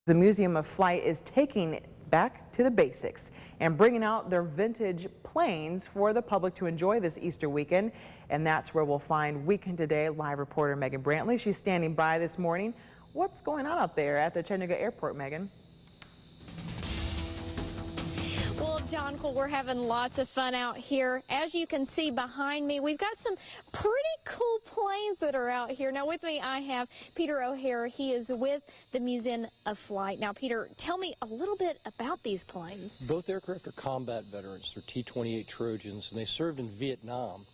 The Museum of Flight is taking it back to the basics and bringing out their vintage planes for the public to enjoy this Easter weekend. And that's where we'll find Weekend Today live reporter Megan Brantley. She's standing by this morning. What's going on out there at the Chattanooga Airport, Megan? Well, John Cole, we're having lots of fun out here. As you can see behind me, we've got some pretty cool planes that are out here. Now, with me, I have Peter O'Hare. He is with the Museum of Flight. Now, Peter, tell me a little bit about these planes. Both aircraft are combat veterans. They're T-28 Trojans, and they served in Vietnam.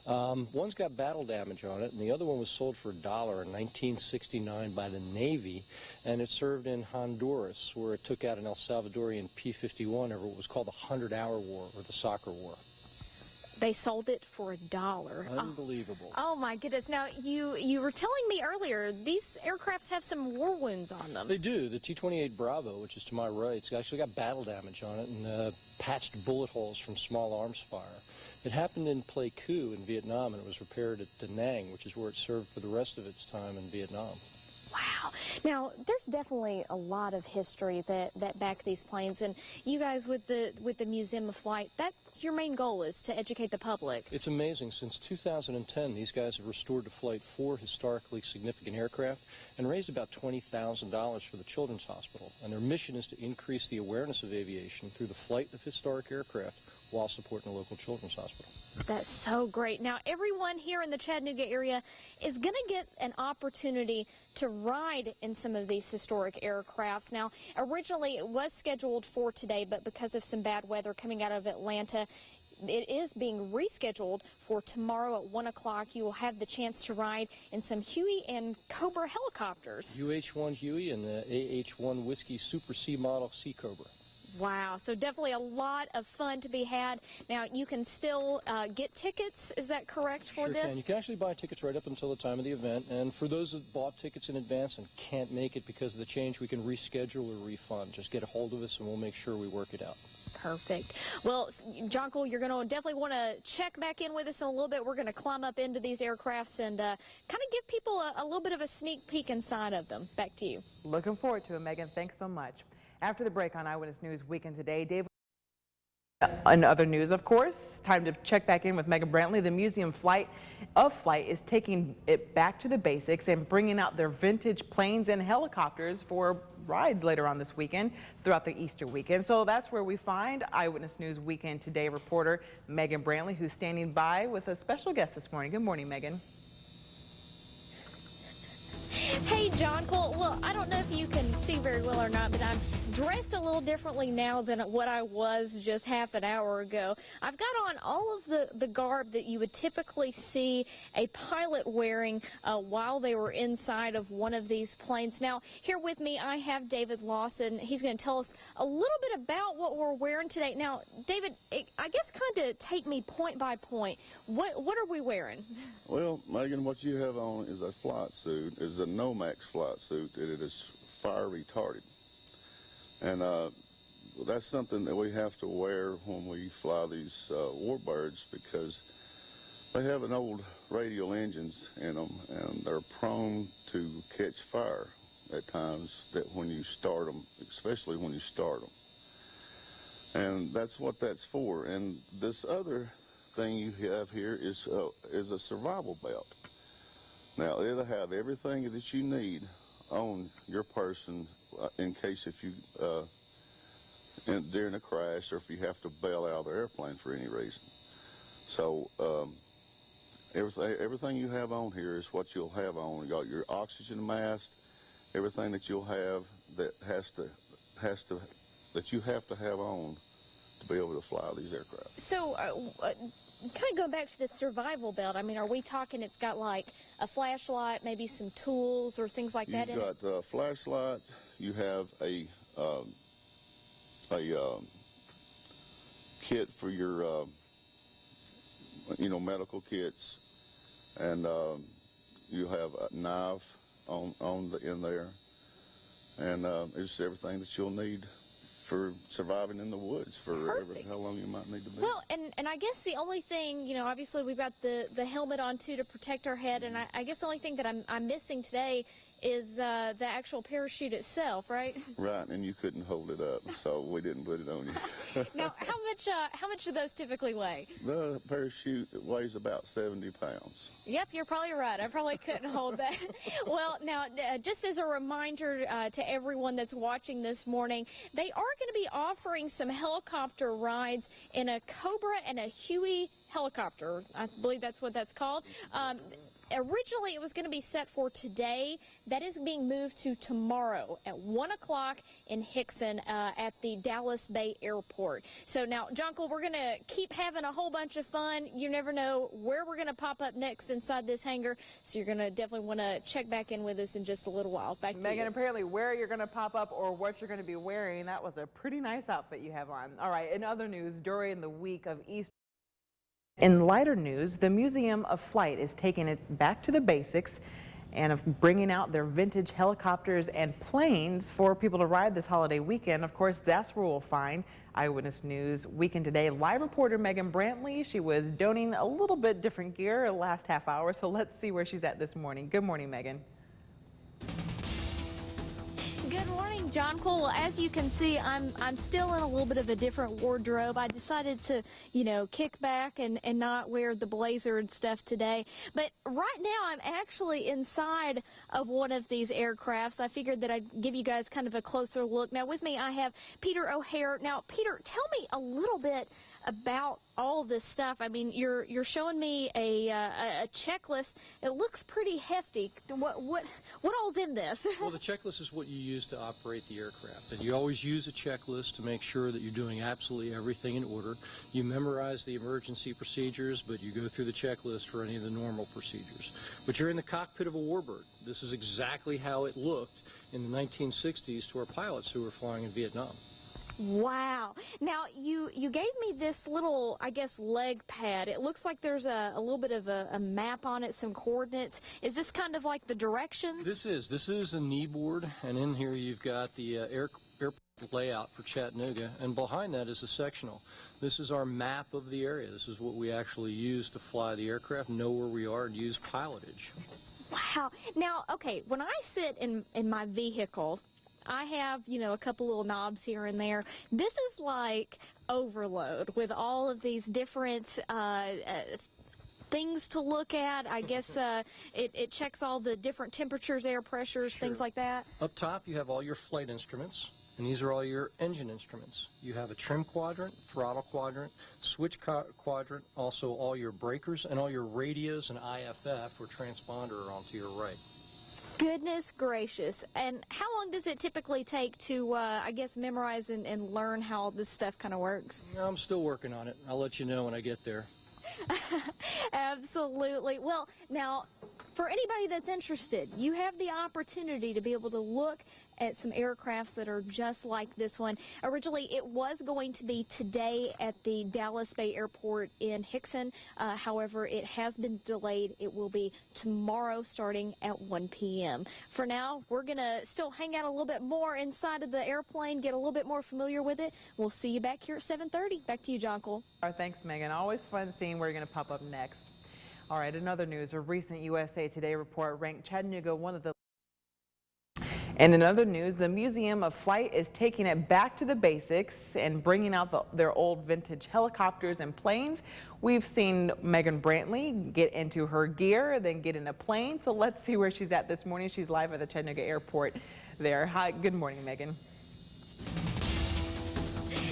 One's got battle damage on it, and the other one was sold for $1 in 1969 by the Navy, and it served in Honduras, where it took out an El Salvadorian P-51 over what was called the 100-Hour War, or the Soccer War. They sold it for $1. Unbelievable. Oh my goodness. Now, you were telling me earlier, these aircrafts have some war wounds on them. They do. The T-28 Bravo, which is to my right, it's actually got battle damage on it and patched bullet holes from small arms fire. It happened in Pleiku in Vietnam, and it was repaired at Da Nang, which is where it served for the rest of its time in Vietnam. Wow. Now, there's definitely a lot of history that back these planes, and you guys with the Museum of Flight, that's your main goal, is to educate the public. It's amazing. Since 2010, these guys have restored to flight 4 historically significant aircraft and raised about $20,000 for the Children's Hospital. And their mission is to increase the awareness of aviation through the flight of historic aircraft while supporting a local children's hospital. That's so great. Now, everyone here in the Chattanooga area is going to get an opportunity to ride in some of these historic aircrafts. Now, originally it was scheduled for today, but because of some bad weather coming out of Atlanta, it is being rescheduled for tomorrow at 1 o'clock. You will have the chance to ride in some Huey and Cobra helicopters. UH-1 Huey and the AH-1 Whiskey Super C model Sea Cobra. Wow, so definitely a lot of fun to be had. Now, you can still get tickets, is that correct for Sure this? Can. You can actually buy tickets right up until the time of the event, and for those that bought tickets in advance and can't make it because of the change, we can reschedule or refund. Just get a hold of us and we'll make sure we work it out. Perfect. Well, John Cole, you're going to definitely want to check back in with us in a little bit. We're going to climb up into these aircrafts and kind of give people a little bit of a sneak peek inside of them. Back to you. Looking forward to it, Megan. Thanks so much. After the break on Eyewitness News Weekend Today, Dave. In other news, of course, time to check back in with Megan Brantley. The Museum of Flight is taking it back to the basics and bringing out their vintage planes and helicopters for rides later on this weekend throughout the Easter weekend. So that's where we find Eyewitness News Weekend Today reporter Megan Brantley, who's standing by with a special guest this morning. Good morning, Megan. Hey, John Cole. Well, I don't know if you can see very well or not, but I'm dressed a little differently now than what I was just half an hour ago. I've got on all of the garb that you would typically see a pilot wearing while they were inside of one of these planes. Now, here with me, I have David Lawson. He's going to tell us a little bit about what we're wearing today. Now, David, I guess kind of take me point by point. What are we wearing? Well, Megan, what you have on is a flight suit. It's a Nomax flight suit, and it is fire retardant. And that's something that we have to wear when we fly these warbirds because they have an old radial engines in them, and they're prone to catch fire at times that when you start them, especially when you start them. And that's what that's for. And this other thing you have here is a survival belt. Now, it'll have everything that you need on your person in case if you, during a crash or if you have to bail out of the airplane for any reason. So everything you have on here is what you'll have on. You got your oxygen mask, everything that you'll have that that you have to have on to be able to fly these aircraft. So, kind of going back to the survival belt, I mean, are we talking it's got like a flashlight, maybe some tools or things like that in it? You've got flashlights, you have a kit for your, medical kits, and you have a knife in there, and it's everything that you'll need for surviving in the woods for how long you might need to be. Well, and I guess the only thing, obviously we've got the helmet on too to protect our head, and I guess the only thing that I'm missing today is the actual parachute itself, right? Right, and you couldn't hold it up, so we didn't put it on you. Now, how much do those typically weigh? The parachute weighs about 70 pounds. Yep, you're probably right. I probably couldn't hold that. Well, now, just as a reminder to everyone that's watching this morning, they are going to be offering some helicopter rides in a Cobra and a Huey helicopter. I believe that's what that's called. Originally, it was going to be set for today. That is being moved to tomorrow at 1 o'clock in Hixson at the Dallas Bay Airport. So now, Jonkel, we're going to keep having a whole bunch of fun. You never know where we're going to pop up next inside this hangar, so you're going to definitely want to check back in with us in just a little while. Back to you. Megan, apparently where you're going to pop up or what you're going to be wearing, that was a pretty nice outfit you have on. All right, in other news, during the week of Easter, in lighter news, the Museum of Flight is taking it back to the basics and of bringing out their vintage helicopters and planes for people to ride this holiday weekend. Of course, that's where we'll find Eyewitness News Weekend Today live reporter Megan Brantley. She was donning a little bit different gear the last half hour, so let's see where she's at this morning. Good morning, Megan. Good morning, John Cole. Well, as you can see, I'm still in a little bit of a different wardrobe. I decided to, kick back and not wear the blazer and stuff today. But right now, I'm actually inside of one of these aircrafts. I figured that I'd give you guys kind of a closer look. Now, with me, I have Peter O'Hare. Now, Peter, tell me a little bit about all this stuff. I mean, you're showing me a checklist. It looks pretty hefty. What all's in this? Well, the checklist is what you use to operate the aircraft, and you always use a checklist to make sure that you're doing absolutely everything in order. You memorize the emergency procedures, but you go through the checklist for any of the normal procedures. But you're in the cockpit of a warbird. This is exactly how it looked in the 1960s to our pilots who were flying in Vietnam. Wow. Now, you gave me this little, I guess, leg pad. It looks like there's a little bit of a map on it, some coordinates. Is this kind of like the directions? This is a knee board, and in here you've got the airport layout for Chattanooga, and behind that is a sectional. This is our map of the area. This is what we actually use to fly the aircraft, know where we are, and use pilotage. Wow. Now, okay, when I sit in my vehicle, I have, a couple little knobs here and there. This is like overload with all of these different things to look at. I guess it checks all the different temperatures, air pressures, Sure. things like that. Up top, you have all your flight instruments, and these are all your engine instruments. You have a trim quadrant, throttle quadrant, switch quadrant, also all your breakers, and all your radios and IFF or transponder are onto your right. Goodness gracious. And how long does it typically take to, I guess, memorize and learn how this stuff kind of works? I'm still working on it. I'll let you know when I get there. Absolutely. Well, now, for anybody that's interested, you have the opportunity to be able to look at some aircrafts that are just like this one. Originally, it was going to be today at the Dallas Bay Airport in Hixson. However, it has been delayed. It will be tomorrow starting at 1 p.m. For now, we're going to still hang out a little bit more inside of the airplane, get a little bit more familiar with it. We'll see you back here at 7:30. Back to you, John Cole. Thanks, Megan. Always fun seeing where you're going to pop up next. All right, in other news, a recent USA Today report ranked Chattanooga one of the... And in other news, the Museum of Flight is taking it back to the basics and bringing out their old vintage helicopters and planes. We've seen Megan Brantley get into her gear, then get in a plane. So let's see where she's at this morning. She's live at the Chattanooga Airport there. Hi, good morning, Megan.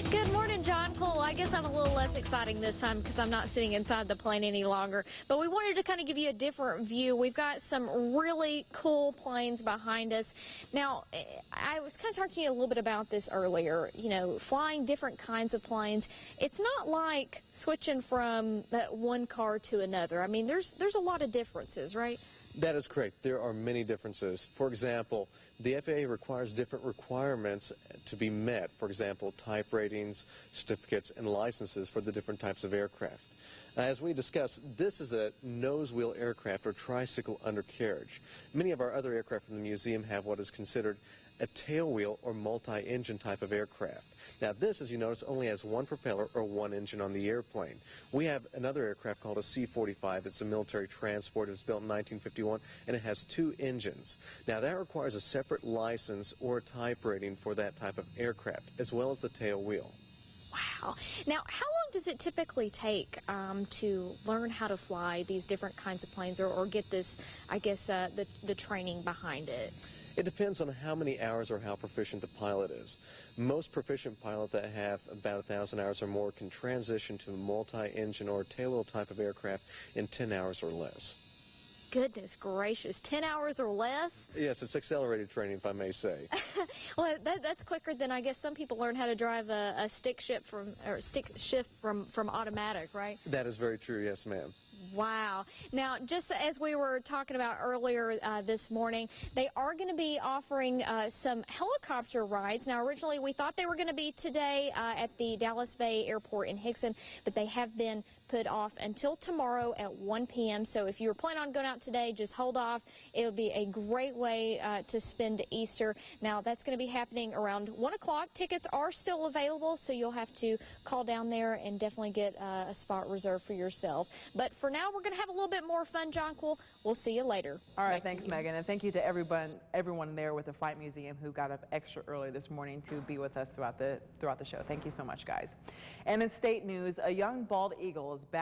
Good morning, John Cole. I guess I'm a little less exciting this time because I'm not sitting inside the plane any longer. But we wanted to kind of give you a different view. We've got some really cool planes behind us. Now, I was kind of talking to you a little bit about this earlier. Flying different kinds of planes. It's not like switching from one car to another. I mean, there's a lot of differences, right? That is correct. There are many differences. For example, the FAA requires different requirements to be met. For example, type ratings, certificates, and licenses for the different types of aircraft. As we discussed, this is a nose-wheel aircraft or tricycle undercarriage. Many of our other aircraft in the museum have what is considered a tailwheel or multi-engine type of aircraft. Now this, as you notice, only has one propeller or one engine on the airplane. We have another aircraft called a C-45. It's a military transport. It was built in 1951, and it has two engines. Now that requires a separate license or a type rating for that type of aircraft, as well as the tail wheel. Wow. Now, how long does it typically take to learn how to fly these different kinds of planes or get this, I guess, the training behind it? It depends on how many hours or how proficient the pilot is. Most proficient pilots that have about 1,000 hours or more can transition to a multi-engine or tailwheel type of aircraft in 10 hours or less. Goodness gracious, 10 hours or less? Yes, it's accelerated training, if I may say. Well, that's quicker than I guess some people learn how to drive a stick shift from automatic, right? That is very true, yes, ma'am. Wow. Now, just as we were talking about earlier this morning, they are going to be offering some helicopter rides. Now, originally we thought they were going to be today at the Dallas Bay Airport in Hixson, but they have been put off until tomorrow at 1 p.m. So if you were planning on going out today, just hold off. It'll be a great way to spend Easter. Now, that's going to be happening around 1 o'clock. Tickets are still available, so you'll have to call down there and definitely get a spot reserved for yourself. But for now, we're going to have a little bit more fun, Jonquil. We'll see you later. All right, thanks, Megan, and thank you to everyone there with the Flight Museum who got up extra early this morning to be with us throughout the show. Thank you so much, guys. And in state news, a young bald eagle is back.